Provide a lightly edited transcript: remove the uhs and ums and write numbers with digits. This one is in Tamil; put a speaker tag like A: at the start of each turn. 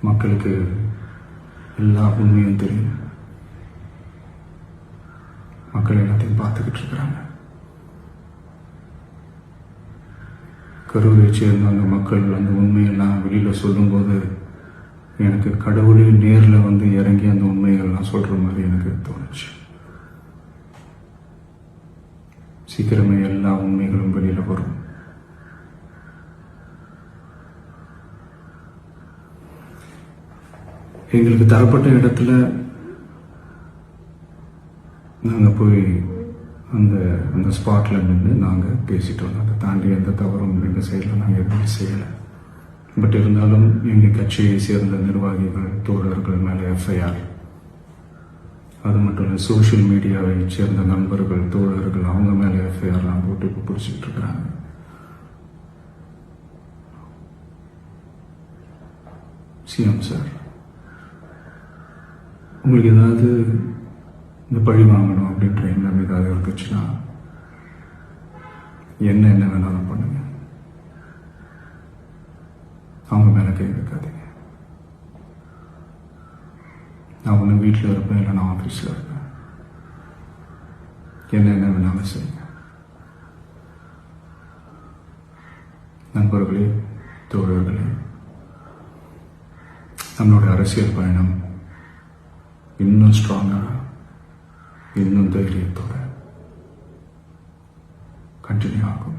A: மக்களுக்கு எல்லா உண்மையும் தெரியும். மக்கள் எல்லாத்தையும் பார்த்துக்கிட்டு இருக்கிறாங்க. கரூரை சேர்ந்த அந்த மக்கள் அந்த உண்மையெல்லாம் வெளியில் சொல்லும்போது எனக்கு கடவுளே நேரில் வந்து இறங்கி அந்த உண்மைகள்லாம் சொல்கிற மாதிரி எனக்கு தோணுச்சு. சீக்கிரமே எல்லா உண்மைகளும் வெளியில் வரும். எங்களுக்கு தரப்பட்ட இடத்துல நாங்கள் போய் அந்த அந்த ஸ்பாட்டில் நின்று நாங்கள் பேசிட்டு வந்தோம். அதை தாண்டி எந்த தவறும் எங்கள் சைடில் நாங்கள் எதுவும் செய்யலை. பட் இருந்தாலும் எங்கள் கட்சியை சேர்ந்த நிர்வாகிகள் தோழர்கள் மேலே எஃப்ஐஆர், அது மட்டும் இல்லை சோஷியல் மீடியாவை சேர்ந்த நண்பர்கள் தோழர்கள் அவங்க மேலே எஃப்ஐஆர்லாம் போட்டு இப்போ பிடிச்சிட்டு இருக்கிறாங்க. சிஎம் சார், உங்களுக்கு ஏதாவது இந்த பழி வாங்கணும் அப்படின்ற எண்ணம் ஏதாவது இருந்துச்சுன்னா என்ன வேணாலும் பண்ணுங்க. அவங்க மேலே கை வைக்காதீங்க. நான் ஒன்று வீட்டில் இருப்பேன், இல்லை நான் ஆஃபீஸில் இருப்பேன். என்ன வேணாலும் செய்யுங்க. நண்பர்களே, தோழர்களே, நம்மளோட அரசியல் பயணம் இன்னும் ஸ்ட்ராங்காக, இன்னும் தைரியத்தோட கண்டினியூ ஆகும்.